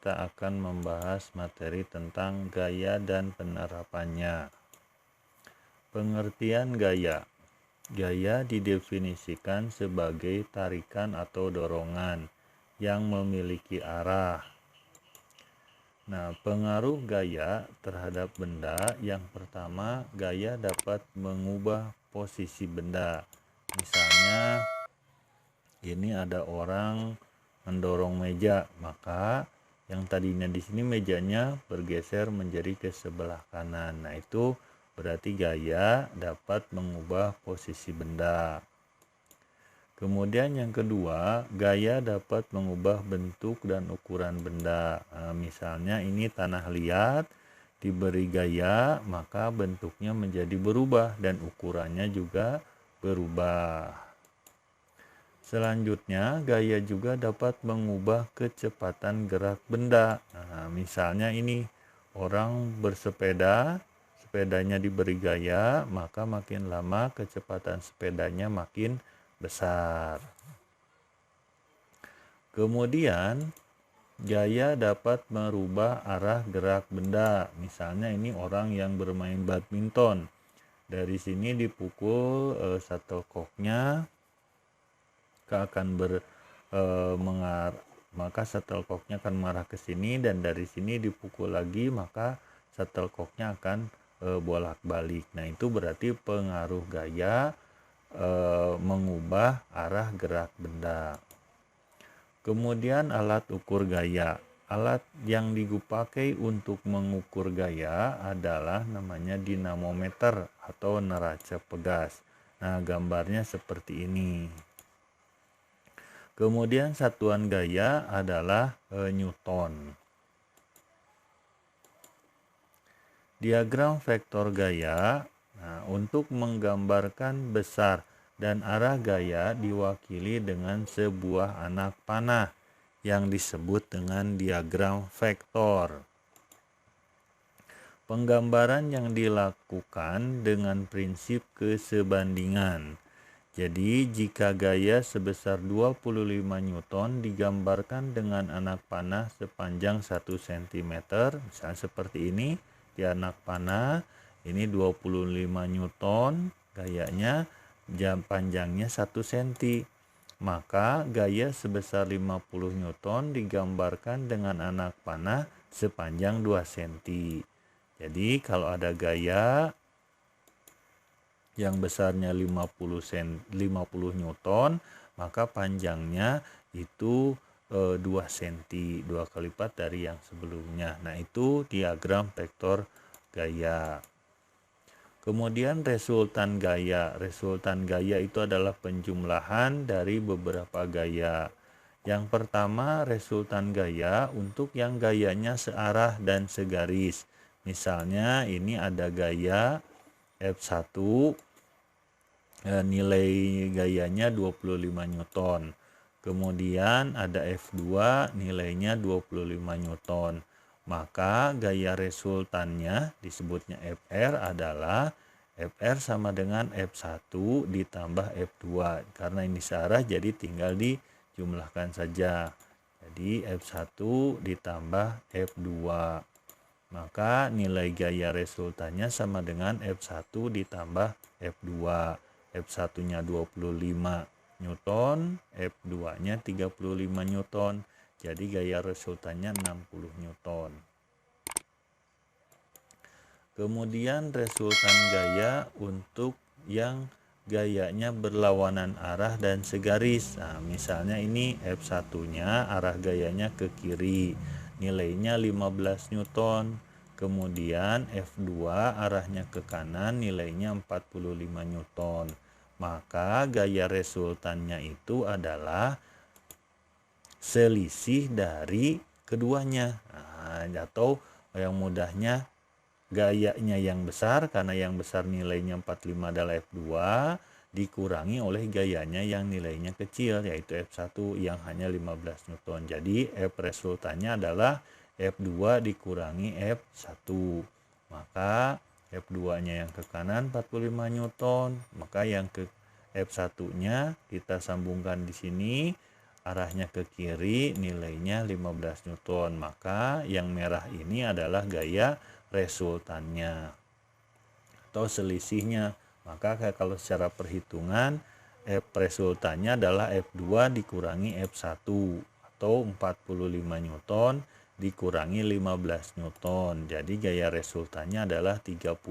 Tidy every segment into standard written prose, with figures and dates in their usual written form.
kita akan membahas materi tentang gaya dan penerapannya. Pengertian gaya. Gaya didefinisikan sebagai tarikan atau dorongan yang memiliki arah. Nah, pengaruh gaya terhadap benda, yang pertama, gaya dapat mengubah posisi benda. Misalnya, ini ada orang mendorong meja, maka yang tadinya di sini mejanya bergeser menjadi ke sebelah kanan. Nah, itu berarti gaya dapat mengubah posisi benda. Kemudian yang kedua, gaya dapat mengubah bentuk dan ukuran benda. Nah, misalnya ini tanah liat, diberi gaya, maka bentuknya menjadi berubah dan ukurannya juga berubah. Selanjutnya, gaya juga dapat mengubah kecepatan gerak benda. Nah, misalnya ini orang bersepeda, sepedanya diberi gaya, maka makin lama kecepatan sepedanya makin besar. Kemudian, gaya dapat merubah arah gerak benda. Misalnya ini orang yang bermain badminton. Dari sini dipukul shuttlecocknya akan maka shuttlecocknya akan mengarah ke sini, dan dari sini dipukul lagi maka shuttlecocknya akan bolak-balik. Nah, itu berarti pengaruh gaya mengubah arah gerak benda. Kemudian alat ukur gaya. Alat yang dipakai untuk mengukur gaya adalah namanya dinamometer atau neraca pegas. Nah, gambarnya seperti ini. Kemudian satuan gaya adalah Newton. Diagram vektor gaya, untuk menggambarkan besar dan arah gaya diwakili dengan sebuah anak panah yang disebut dengan diagram vektor. Penggambaran yang dilakukan dengan prinsip kesebandingan. Jadi, jika gaya sebesar 25 Newton digambarkan dengan anak panah sepanjang 1 cm, misalnya seperti ini, di anak panah ini 25 Newton, gayanya panjangnya 1 cm. Maka gaya sebesar 50 Newton digambarkan dengan anak panah sepanjang 2 cm. Jadi, kalau ada gaya yang besarnya 50 Newton, maka panjangnya itu 2 cm, 2 kali lipat dari yang sebelumnya. Nah, itu diagram vektor gaya. Kemudian resultan gaya. Resultan gaya itu adalah penjumlahan dari beberapa gaya. Yang pertama, resultan gaya untuk yang gayanya searah dan segaris. Misalnya ini ada gaya F1, nilai gayanya 25 Newton. Kemudian ada F2, nilainya 25 Newton. Maka gaya resultannya disebutnya Fr adalah Fr sama dengan F1 ditambah F2. Karena ini searah jadi tinggal dijumlahkan saja. Jadi F1 ditambah F2. Maka nilai gaya resultannya sama dengan F1 ditambah F2. F1-nya 25 Newton, F2-nya 35 Newton. Jadi gaya resultannya 60 Newton. Kemudian resultan gaya untuk yang gayanya berlawanan arah dan segaris. Nah, misalnya ini F1-nya arah gayanya ke kiri, nilainya 15 Newton. Kemudian F2 arahnya ke kanan, nilainya 45 Newton. Maka gaya resultannya itu adalah selisih dari keduanya. Nah, atau yang mudahnya gayanya yang besar, karena yang besar nilainya 45 adalah F2, dikurangi oleh gayanya yang nilainya kecil, yaitu F1 yang hanya 15 Newton. Jadi F resultannya adalah F2 dikurangi F1. Maka F2-nya yang ke kanan 45 Newton, maka yang ke F1-nya kita sambungkan di sini arahnya ke kiri, nilainya 15 Newton. Maka yang merah ini adalah gaya resultannya atau selisihnya. Maka kalau secara perhitungan F resultannya adalah F2 dikurangi F1 atau 45 Newton dikurangi 15 Newton. Jadi gaya resultannya adalah 30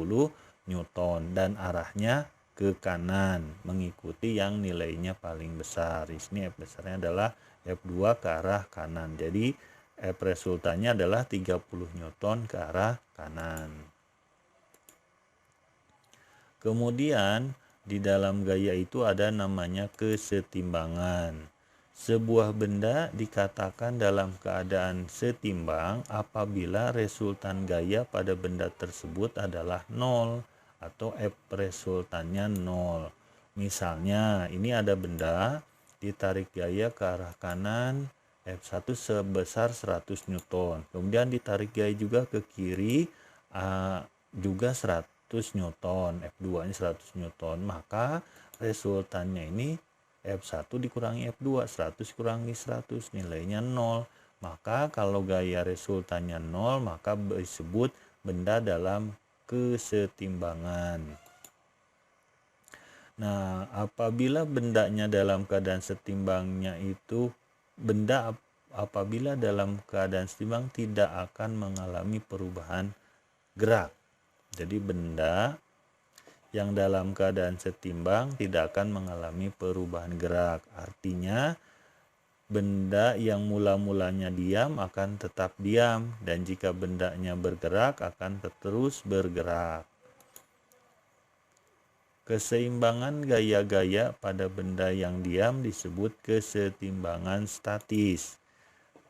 Newton dan arahnya ke kanan mengikuti yang nilainya paling besar. Di sini F besarnya adalah F2 ke arah kanan. Jadi F resultannya adalah 30 Newton ke arah kanan. Kemudian di dalam gaya itu ada namanya kesetimbangan. Sebuah benda dikatakan dalam keadaan setimbang apabila resultan gaya pada benda tersebut adalah 0 atau F resultannya 0. Misalnya ini ada benda ditarik gaya ke arah kanan F1 sebesar 100 Newton. Kemudian ditarik gaya juga ke kiri juga 100 Newton, F2-nya 100 Newton, maka resultannya ini F1 dikurangi F2, 100 kurangi 100, nilainya 0. Maka kalau gaya resultannya 0, maka disebut benda dalam kesetimbangan. Nah, apabila bendanya dalam keadaan setimbangnya itu, benda apabila dalam keadaan setimbang tidak akan mengalami perubahan gerak. Jadi benda yang dalam keadaan setimbang tidak akan mengalami perubahan gerak. Artinya benda yang mula-mulanya diam akan tetap diam dan jika bendanya bergerak akan terus bergerak. Keseimbangan gaya-gaya pada benda yang diam disebut kesetimbangan statis.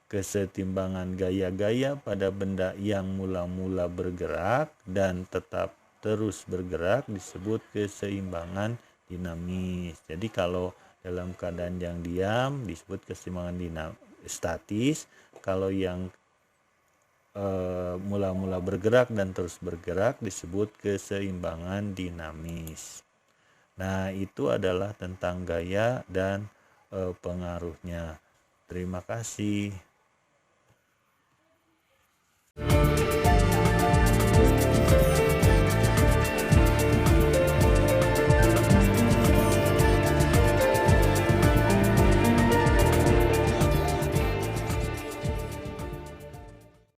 Kesetimbangan gaya-gaya pada benda yang mula-mula bergerak dan tetap terus bergerak disebut keseimbangan dinamis. Jadi kalau dalam keadaan yang diam disebut keseimbangan statis, kalau yang mula-mula bergerak dan terus bergerak disebut keseimbangan dinamis. Nah, itu adalah tentang gaya dan pengaruhnya. Terima kasih.